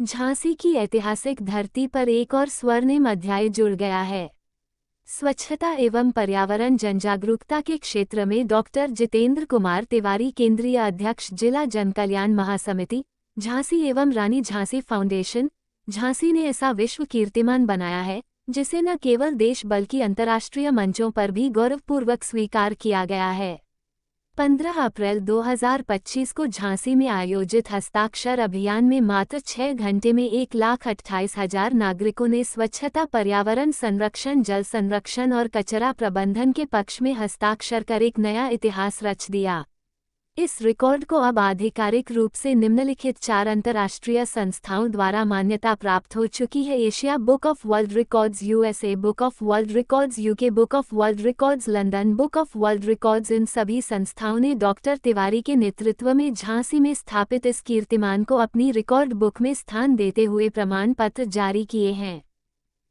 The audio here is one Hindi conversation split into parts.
झांसी की ऐतिहासिक धरती पर एक और स्वर्णिम अध्याय जुड़ गया है। स्वच्छता एवं पर्यावरण जनजागरूकता के क्षेत्र में डॉक्टर जितेंद्र कुमार तिवारी, केंद्रीय अध्यक्ष, जिला जनकल्याण महासमिति झांसी एवं रानी झांसी फाउंडेशन झांसी ने ऐसा विश्व कीर्तिमान बनाया है जिसे न केवल देश बल्कि अंतर्राष्ट्रीय मंचों पर भी गौरवपूर्वक स्वीकार किया गया है। 15 अप्रैल 2025 को झांसी में आयोजित हस्ताक्षर अभियान में मात्र 6 घंटे में 1,28,000 नागरिकों ने स्वच्छता, पर्यावरण संरक्षण, जल संरक्षण और कचरा प्रबंधन के पक्ष में हस्ताक्षर कर एक नया इतिहास रच दिया। इस रिकॉर्ड को अब आधिकारिक रूप से निम्नलिखित 4 अंतर्राष्ट्रीय संस्थाओं द्वारा मान्यता प्राप्त हो चुकी है: Asia Book of World Records, USA Book of World Records, UK Book of World Records, London Book of World Records. इन सभी संस्थाओं ने डॉक्टर तिवारी के नेतृत्व में झांसी में स्थापित इस कीर्तिमान को अपनी रिकॉर्ड बुक में स्थान देते हुए प्रमाण पत्र जारी किए हैं।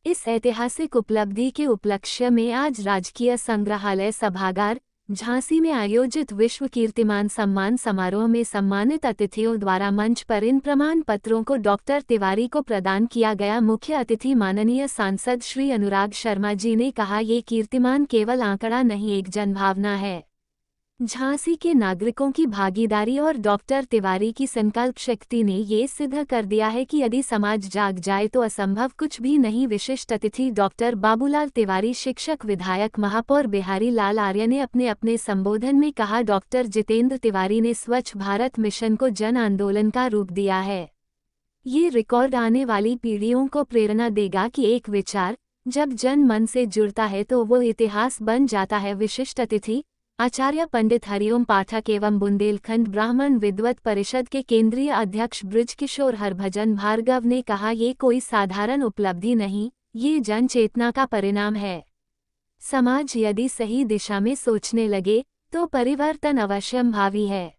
इस ऐतिहासिक उपलब्धि के उपलक्ष्य में आज राजकीय संग्रहालय सभागार झांसी में आयोजित विश्व कीर्तिमान सम्मान समारोह में सम्मानित अतिथियों द्वारा मंच पर इन प्रमाण पत्रों को डॉक्टर तिवारी को प्रदान किया गया। मुख्य अतिथि माननीय सांसद श्री अनुराग शर्मा जी ने कहा, ये कीर्तिमान केवल आंकड़ा नहीं, एक जनभावना है। झांसी के नागरिकों की भागीदारी और डॉक्टर तिवारी की संकल्प शक्ति ने ये सिद्ध कर दिया है कि यदि समाज जाग जाए तो असंभव कुछ भी नहीं। विशिष्ट अतिथि डॉक्टर बाबूलाल तिवारी, शिक्षक, विधायक, महापौर बिहारी लाल आर्य ने अपने अपने संबोधन में कहा, डॉक्टर जितेंद्र तिवारी ने स्वच्छ भारत मिशन को जन आंदोलन का रूप दिया है। ये रिकॉर्ड आने वाली पीढ़ियों को प्रेरणा देगा कि एक विचार जब जन मन से जुड़ता है तो वो इतिहास बन जाता है। विशिष्ट अतिथि आचार्य पंडित हरिओम पाठक एवं बुंदेलखंड ब्राह्मण विद्वत परिषद के केंद्रीय अध्यक्ष बृजकिशोर हरभजन भार्गव ने कहा, ये कोई साधारण उपलब्धि नहीं, ये जन चेतना का परिणाम है। समाज यदि सही दिशा में सोचने लगे तो परिवर्तन अवश्यंभावी है।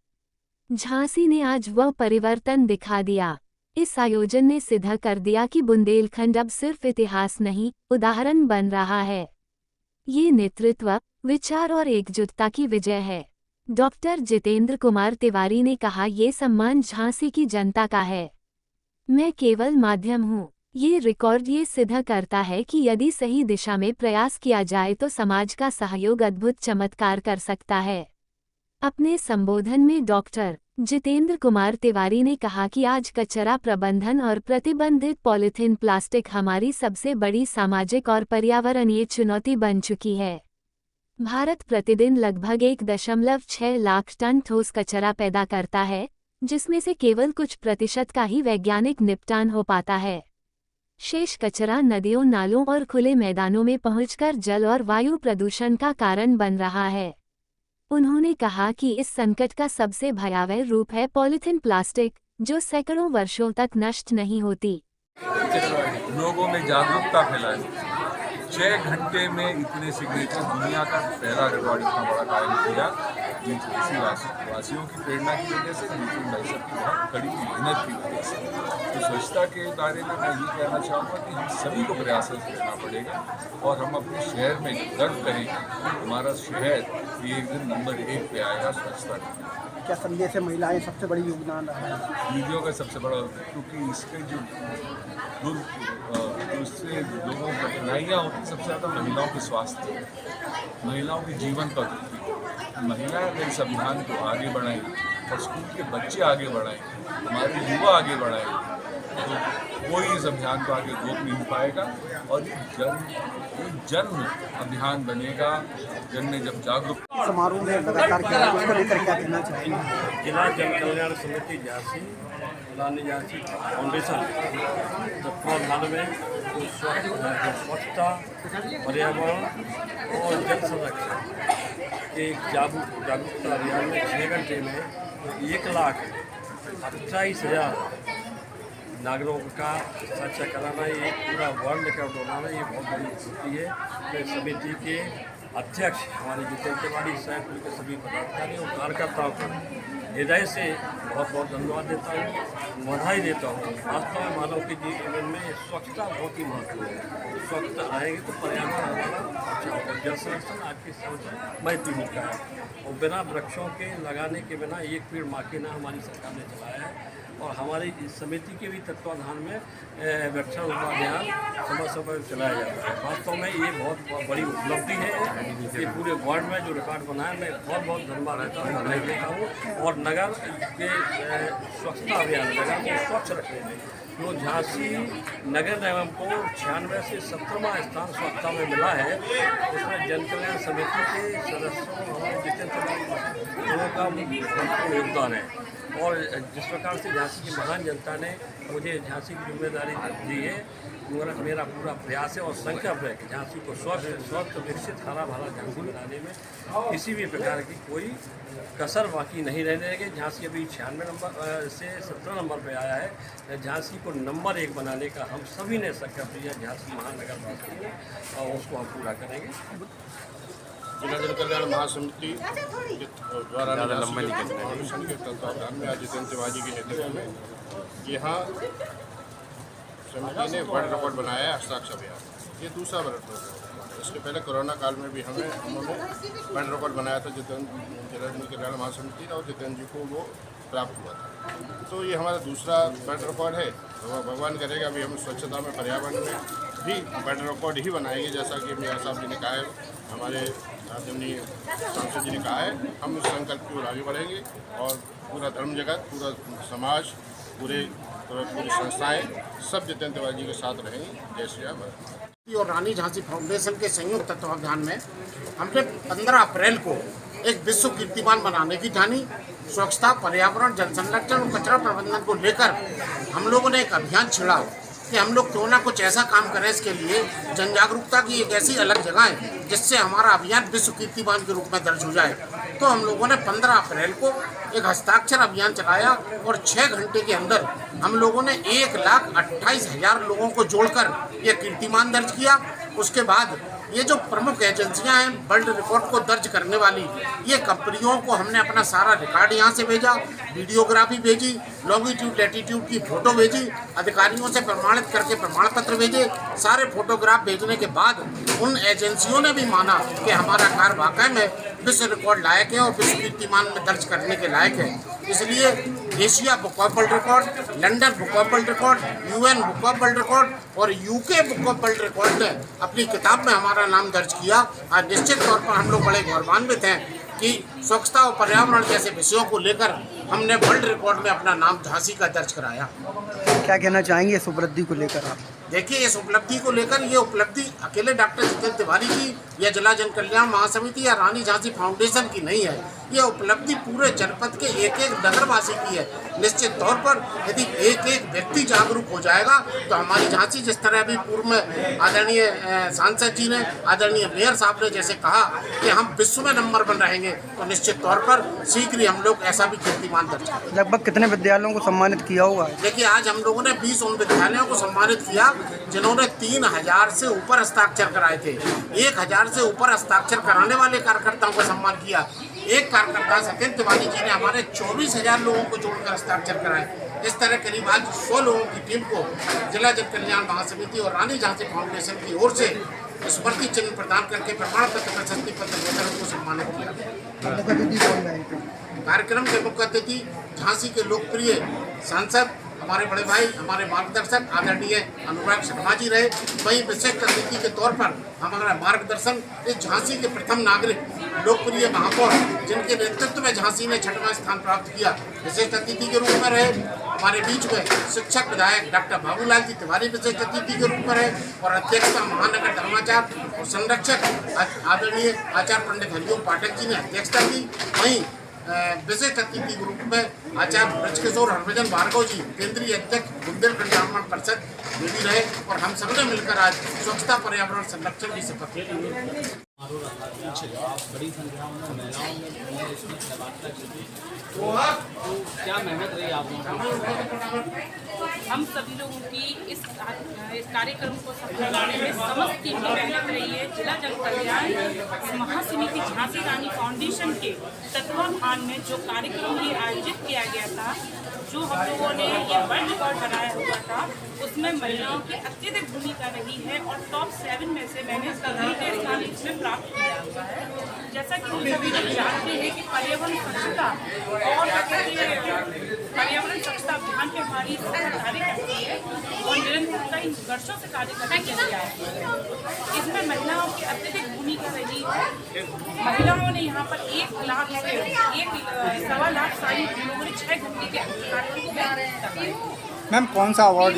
झांसी ने आज वह परिवर्तन दिखा दिया। इस आयोजन ने सिद्ध कर दिया कि बुंदेलखंड अब सिर्फ इतिहास नहीं, उदाहरण बन रहा है। ये नेतृत्व, विचार और एकजुटता की विजय है। डॉक्टर जितेंद्र कुमार तिवारी ने कहा, ये सम्मान झांसी की जनता का है, मैं केवल माध्यम हूँ। ये रिकॉर्ड ये सिद्ध करता है कि यदि सही दिशा में प्रयास किया जाए तो समाज का सहयोग अद्भुत चमत्कार कर सकता है। अपने संबोधन में डॉक्टर जितेंद्र कुमार तिवारी ने कहा कि आज कचरा प्रबंधन और प्रतिबंधित पॉलीथीन प्लास्टिक हमारी सबसे बड़ी सामाजिक और पर्यावरणीय चुनौती बन चुकी है। भारत प्रतिदिन लगभग 1.6 लाख टन ठोस कचरा पैदा करता है, जिसमें से केवल कुछ प्रतिशत का ही वैज्ञानिक निपटान हो पाता है। शेष कचरा नदियों, नालों और खुले मैदानों में पहुंचकर जल और वायु प्रदूषण का कारण बन रहा है। उन्होंने कहा कि इस संकट का सबसे भयावह रूप है पॉलीथीन प्लास्टिक, जो सैकड़ों वर्षों तक नष्ट नहीं होती। लोगों में जागरूकता फैलाई। 6 घंटे में इतने सिग्नेचर, दुनिया का पहला रिकॉर्ड इतना बड़ा कायम किया। ये झांसी वासियों की प्रेरणा की वजह से, नितिन भाई साहब की बहुत कड़ी मेहनत की वजह से। तो स्वच्छता के बारे में मैं ये कहना चाहूँगा कि हम सभी को प्रयासरत रहना पड़ेगा और हम अपने शहर में गर्व करें कि हमारा शहर एक दिन नंबर 1 पे आएगा स्वच्छता में। क्या संदेश है? महिलाएं सबसे बड़ी योगदान रहा है वीडियो का सबसे बड़ा, क्योंकि इसके जो उससे लोगों को कठिनाइयाँ होती, सबसे ज़्यादा महिलाओं के स्वास्थ्य, महिलाओं के जीवन पद्धति। महिलाएं अगर इस अभियान को आगे बढ़ाएं और स्कूल के बच्चे आगे बढ़ाएं, हमारे युवा आगे बढ़ाएं, तो कोई इस अभियान को आगे रोक नहीं पाएगा और ये जन अभियान बनेगा। जन में जब जागरूक समारोह में लगातार क्या उसको लेकर क्या कहना चाहेंगे? जिला जन कल्याण समिति झांसी, रानी झांसी फाउंडेशन 1999 स्वच्छता, पर्यावरण और जल संरक्षण के जागरूकता अभियान में 6 घंटे में 1,28,000 नागरिकों का साझा कराना, ये पूरा वर्ल्ड रिकॉर्ड बनाना, ये बहुत बड़ी स्थिति है। मैं समिति के अध्यक्ष हमारे जितेंद्र तिवारी साहब के सभी पदाधिकारी और कार्यकर्ताओं को हृदय से बहुत बहुत धन्यवाद देता हूँ, बधाई देता हूँ। वास्तव में मानव के जीवन में स्वच्छता बहुत ही महत्वपूर्ण है। स्वच्छता रहेगी तो पर्यावरण हमारा अच्छा होगा। जल संरक्षण आज की सबसे बड़ी भूमिका है और बिना वृक्षों के लगाने के बिना एक पेड़ माँ के नाम हमारी सरकार ने चलाया है और हमारी इस समिति के भी तत्वाधान में वृक्षारोपण अभियान समय समय चलाया जाता है। वास्तव में ये बहुत बड़ी उपलब्धि है। ये पूरे वर्ल्ड में जो रिकॉर्ड बना है, मैं बहुत बहुत धन्यवाद देता हूँ, मैं देता हूँ। और नगर के स्वच्छता अभियान, नगर को स्वच्छ रखने में जो झांसी नगर निगम को 96 से 17वां स्थान स्वच्छता में मिला है, उसमें जन कल्याण समिति के सदस्यों हमारे जितने लोगों का महत्वपूर्ण योगदान है। और जिस प्रकार से झांसी की महान जनता ने मुझे झांसी की जिम्मेदारी दी है, मेरा पूरा प्रयास है और संकल्प है कि झांसी को स्वस्थ विकसित हरा भरा झांसी बनाने में किसी भी प्रकार की कोई कसर बाकी नहीं रहने देंगे। झांसी अभी 96 नंबर से 17 नंबर पे आया है। झांसी को नंबर 1 बनाने का हम सभी ने संकल्प लिया, झांसी महानगर वासी ने, और उसको हम पूरा करेंगे। जिला जन कल्याण महासमिति द्वारा फाउंडेशन के तत्वाधान में आज जितेंद्र तिवारी के नेतृत्व में यहाँ समिति ने वर्ल्ड रिकॉर्ड बनाया है हस्ताक्षर अभियान। ये दूसरा वर्ल्ड रिकॉर्ड है। इसके पहले कोरोना काल में भी उन्होंने वर्ल्ड रिकॉर्ड बनाया था जिला जन कल्याण महासमिति, और जितेंद्र जी को वो प्राप्त हुआ था। तो ये हमारा दूसरा वर्ल्ड रिकॉर्ड है। तो भगवान करेगा अभी हम स्वच्छता में, पर्यावरण में भी वर्ल्ड रिकॉर्ड ही बनाएंगे, जैसा कि मेयर साहब जी ने कहा है, हमारे आदरणीय सांसद जी ने कहा है। हम उस संकल्प की ओर आगे बढ़ेंगे और पूरा धर्म जगत, पूरा समाज, पूरी संस्थाएं सब जितेंद्र तिवारी जी के साथ रहेंगी। जय श्री राम। और रानी झांसी फाउंडेशन के संयुक्त तत्वावधान में हमने 15 अप्रैल को एक विश्व कीर्तिमान बनाने की ठानी। स्वच्छता, पर्यावरण, जल संरक्षण और कचरा प्रबंधन को लेकर हम लोगों ने एक अभियान छेड़ा कि हम लोग क्यों ना कुछ ऐसा काम करें। इसके लिए जन जागरूकता की एक ऐसी अलग जगह है जिससे हमारा अभियान विश्व कीर्तिमान के रूप में दर्ज हो जाए। तो हम लोगों ने 15 अप्रैल को एक हस्ताक्षर अभियान चलाया और 6 घंटे के अंदर हम लोगों ने 1,28,000 लोगों को जोड़कर यह कीर्तिमान दर्ज किया। उसके बाद ये जो प्रमुख एजेंसियां हैं वर्ल्ड रिकॉर्ड को दर्ज करने वाली, ये कंपनियों को हमने अपना सारा रिकॉर्ड यहाँ से भेजा, वीडियोग्राफी भेजी, लॉन्गिट्यूड लैटिट्यूड की फ़ोटो भेजी, अधिकारियों से प्रमाणित करके प्रमाण पत्र भेजे। सारे फोटोग्राफ भेजने के बाद उन एजेंसियों ने भी माना कि हमारा कार्य वाकई में विश्व रिकॉर्ड लायक है और विश्व कीर्तिमान में दर्ज करने के लायक है। इसलिए Asia Book of world record, London Book of world record, UN book of world record और UK book of world record ने अपनी किताब में हमारा नाम दर्ज किया। आज निश्चित तौर पर हम लोग बड़े गौरवान्वित हैं कि स्वच्छता और पर्यावरण जैसे विषयों को लेकर हमने वर्ल्ड रिकॉर्ड में अपना नाम झांसी का दर्ज कराया। क्या कहना चाहेंगे इस उपलब्धि को लेकर आप? देखिए, इस उपलब्धि को लेकर ये उपलब्धि अकेले डॉक्टर जितेंद्र तिवारी की या जिला जन कल्याण महासमिति या रानी झांसी फाउंडेशन की नहीं है। ये उपलब्धि पूरे जनपद के एक एक नगरवासी की है। निश्चित तौर पर यदि एक एक व्यक्ति जागरूक हो जाएगा तो हमारी झांसी, जिस तरह अभी पूर्व में आदरणीय सांसद जी ने, आदरणीय मेयर साहब ने जैसे कहा कि हम विश्व में नंबर 1 रहेंगे, तो निश्चित तौर पर शीघ्र ही हम लोग ऐसा भी कीर्तिमान दर्ज करेंगे। लगभग कितने विद्यालयों को सम्मानित किया होगा? देखिए, आज हम लोगों ने 20 उन विद्यालयों को सम्मानित किया जिन्होंने 3000 से ऊपर हस्ताक्षर कराए थे। 1000 से ऊपर हस्ताक्षर कराने वाले कार्यकर्ताओं का सम्मान किया। एक कार्यकर्ता सत्येंद्र तिवारी जी ने हमारे 24,000 लोगों को जोड़कर हस्ताक्षर कराए। इस तरह करीब आज 100 लोगों की टीम को जिला जन कल्याण महासमिति और रानी झांसी फाउंडेशन की ओर से स्मृति चिन्ह प्रदान करके प्रमाण पत्र, प्रशस्ति पत्र देकर उनको सम्मानित किया। कार्यक्रम के मुख्य अतिथि झांसी के लोकप्रिय सांसद, हमारे बड़े भाई, हमारे मार्गदर्शक आदरणीय अनुराग शर्मा जी रहे। वहीं विशिष्ट अतिथि के तौर पर हमारा मार्गदर्शन इस झांसी के प्रथम नागरिक, लोकप्रिय महापौर, जिनके नेतृत्व में झांसी ने 6वां स्थान प्राप्त किया, विशिष्ट अतिथि के रूप में रहे। हमारे बीच में शिक्षक विधायक डॉक्टर बाबूलाल जी तिवारी विशिष्ट अतिथि के रूप में रहे और अध्यक्षता महानगर धर्माचार्य और संरक्षक आदरणीय आचार्य पंडित हरिओम पाठक जी ने अध्यक्षता की। वहीं विशिष्ट अतिथि के रूप में आचार्य ब्रजकिशोर हरभजन भार्गव जी, केंद्रीय अध्यक्ष बुंदेलखंड ब्राह्मण परिषद वे भी रहे और हम सबने मिलकर आज स्वच्छता, पर्यावरण संरक्षण की शपथ ली। बड़ी संख्या में महिलाओं ने इसमें सहभागिता की, तो क्या मेहनत रही आप लोगों की? हम सभी लोगों की इस कार्यक्रम को सफल बनाने में समस्त टीम की मेहनत रही है। जिला जन कल्याण महासमिति झांसी रानी फाउंडेशन के तत्वाधान में जो कार्यक्रम ये आयोजित किया गया था, जो हम लोगों ने ये वर्ल्ड रिकॉर्ड बनाया हुआ था, उसमें महिलाओं की अत्यधिक भूमिका रही है और टॉप 7 में से मैंने तृतीय स्थान इसमें प्राप्त किया हुआ है। जैसा कि हम सभी लोग जानते हैं कि पर्यावरण स्वच्छता और पर्यावरण स्वच्छता अभियान के आंगनबाड़ी कार्य करती है और निरंतरता इन वर्षों से कार्य करती रही है। इसमें महिलाओं की अत्यधिक भूमिका रही है। महिलाओं ने यहाँ पर 1 लाख से 1.25 लाख सारी लोगों ने 6 घंटे के कार्यक्रम को मैम कौन सा अवार्ड